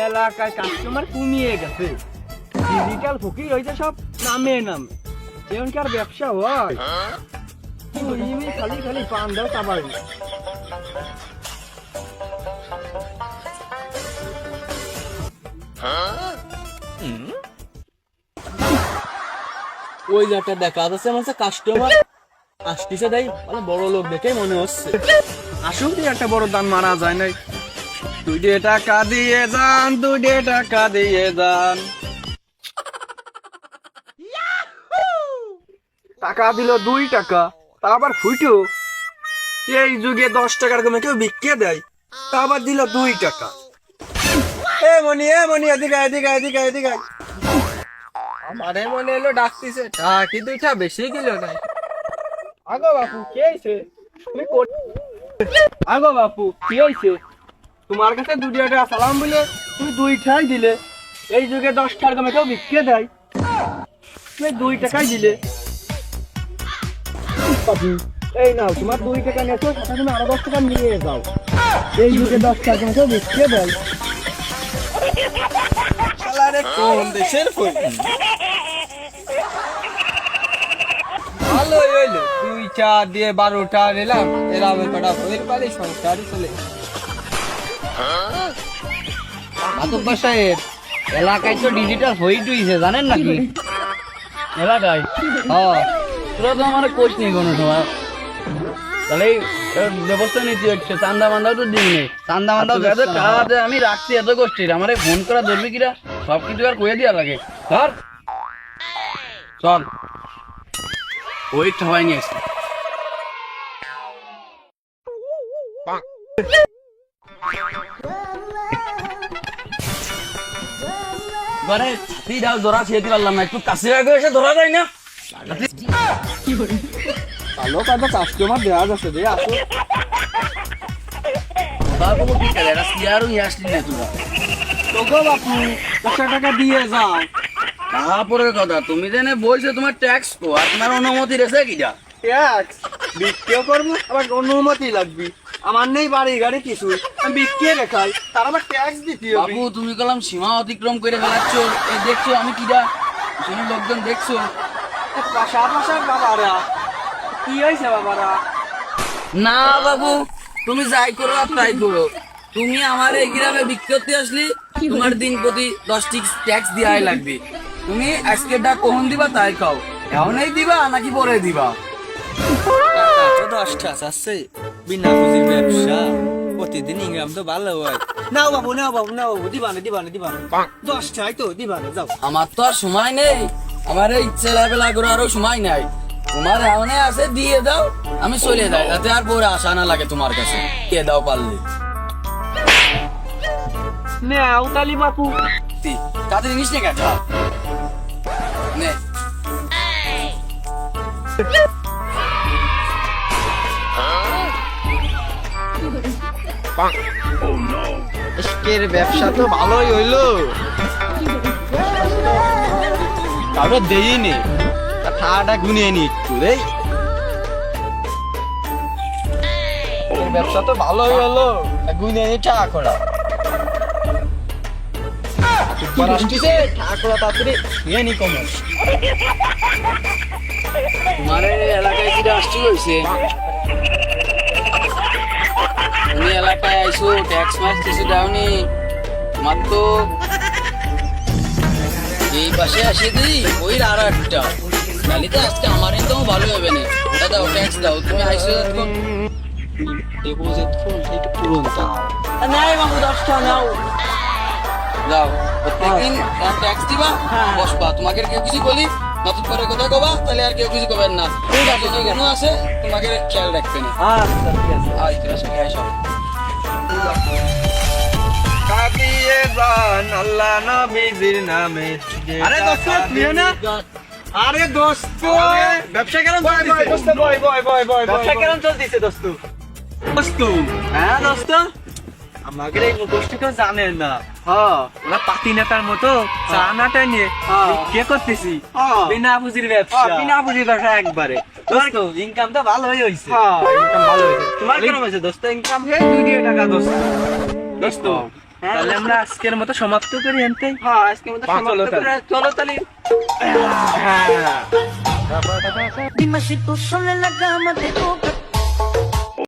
এলাকায় কাস্টমার কমিয়ে গেছে, ডিজিটাল ফকির হয়েছে সব নামে নামে। এখন কি আর ব্যবসা হয়? তুমি খালি খালি পান দাও চাবাই। ওই জায়গাটা দেখা যাচ্ছে আমার কাস্টমার আসতেছে, তাই মানে বড় লোক দেখে মনে হচ্ছে। আসুক দিয়ে একটা বড় দান মারা যায় নাই। 2 টাকা দিয়ে যান, 2 টাকা দিয়ে যান। টাকা দিল 2 টাকা, তা আবার ফুটো। এই যুগে 10 টাকার কমে কেউ বিক্রি দেয়, তা আবার দিল 2 টাকা। এ মনি এদিকে এদিকে এদিকে এদিকে। আমারে মনে এলো ডাকতিছে, কি 2টা বেশি গেল নাই। আগো বাপু কি হইছে? তুমি আগো বাপু কি হইছে? তোমার কাছে 2 টাকা সালাম বলে তুমি 2টাই দিলে। এই যুগে 10 টাকার কমে কেউ বিক্রি দেয়, তুমি 2 টাকাই দিলে। বাপু এই নাও তোমার 2 টাকা নেছো, সেটা তুমি আরো 10 টাকা নিয়ে যাও। এই যুগে 10 টাকার কমে কেউ বিক্রি দেয়। শালারে কোন দেশের ফোন? ভালো হইলো, 2টা দিয়ে 12টা নিলাম। এরামে কটা ফের পালি সংসারই চলে। মাতব্বর সাহেব, এলাকায় তো ডিজিটাল হয়ে টুইছে জানেন নাকি? এলাকায় তোরা তো আমার কোচ নেই কোনো সময়, তাহলে এর ব্যবস্থা নিতে হচ্ছে। চান্দা মান্দাও তো দিই নেই, চান্দা মান্দাও আমি রাখছি এত গোষ্ঠীর। আমার ফোন করা ধরবি কিরা, সব কিছু আর কয়ে দেওয়া লাগে। ধর চল, ওই সবাই নিয়ে এসে ঘরে তুই দাও, ধরা ছেড়ে পারলাম না, একটু কাছে আগে এসে ধরা যায় না। ভালো কাজে কাস্টমার দেওয়া যাচ্ছে যে আসো। বাবু কি করে এটা সিয়ারও নিয়ে আসলি না তোরা? তোকে বাপু 10 টাকা দিয়ে যাও। তারপরে কথা, তুমি জেনে বলছো তোমার ট্যাক্স কো, আর তোমার অনুমতি রেছে কিটা? ট্যাক্স বিক্রি করবো, আবার অনুমতি লাগবে। আমার নেই বাড়ি গাড়ি কিছু, আমি বিক্রি রেখাই, তার আবার ট্যাক্স দিতে হবে। বাবু তুমি কলাম সীমা অতিক্রম করে ফেলাচ্ছ। এই দেখছো আমি কিটা, তুমি লোকজন দেখছো? পাশাপাশি বাবারা কি হয়েছে বাবারা? না বাবু, তুমি যাই করো আর তাই করো, তুমি আমার এই গ্রামে বিক্রি করতে আসলি, তোমার দিন প্রতি 10টি ট্যাক্স দেওয়াই লাগবে। তুমি আজকে ডাক কখন দিবা তাই খাও, এখনই দিবা নাকি পরে দিবা? 10টা আছে বিনা পুঁজির ব্যবসা, প্রতিদিন ইনকাম তো ভালো হয়। নাও বাবু নাও বাবু নাও, দিবানে 10টাই তো দিবানে যাও। আমার তো আর সময় নেই, আমার এই ছেলেবেলা করে আরো সময় নাই। তোমার এমনে আছে দিয়ে দাও, আমি চলে যাই, যাতে আর পরে আসা না লাগে তোমার কাছে। দিয়ে দাও পারলে। নাও তালি বাপু। তাদের জিনিস নেই গেছে নে। আজকের ব্যবসা তো ভালোই হইলো, কারো দেইনি, ঠাটা গুনিয়ে নি একটু রে। ব্যবসা তো ভালোই হলো, গুনিয়ে নি টাকা করা। আসতেছে টাকা করা তাড়াতাড়ি নিয়ে নি কমে। তোমার এই এলাকায় কি আসছি হয়েছে? তুমি এলাকায় আইসো, ট্যাক্স ম্যাক্স কিছু দাওনি। তোমার তো এই পাশে আসে দিই ওই আর একটা, তাহলে তো আজকে আমার একদম ভালো হবে না। ওটা দাও, ট্যাক্স দাও। তুমি আইসো এখন ডিপোজিট ফোন থেকে তুরন্ত নাই বাবু, 10টা নাও, যাও। প্রত্যেকদিন ট্যাক্স দিবা, বসবা। তোমাকে কেউ কিছু বলি নতুন করে কথা কবা, তাহলে আর কেউ কিছু করবেন না। ঠিক আছে, কোনো আছে তোমাকে খেয়াল রাখবে না। আচ্ছা ঠিক আছে। আজ তোরা সঙ্গে আইসো। কাটিয়ে যান আল্লাহ নবীজির নামে। আরে দোস্ত তুই না? আরে দোস্ত ব্যবসা কেমন চলতেছে? দোস্ত বয় ব্যবসা কেমন চলতেছে দোস্ত? দোস্ত হ্যাঁ দোস্ত, আমাকে এই গোষ্ঠী তো জানে না। ওরা পাতি নেতার মতো চানাটা নিয়ে কে করতেছি বিনা পুঁজির ব্যবসা। বিনা পুঁজির ব্যবসা একবারে। দোস্ত ইনকাম তো ভালোই হয়েছে। ইনকাম ভালো হয়েছে। তোমার কেমন হয়েছে দোস্ত ইনকাম? 2 টাকা দোস্ত। দোস্ত তাহলে আমরা আজকের মতো সমাপ্ত করি এনতে। হ্যাঁ আজকে মতো চলো সমাপ্ত তাহলে। করে চলো তাহলে। হ্যাঁ Dime si tú solo en la cama te toca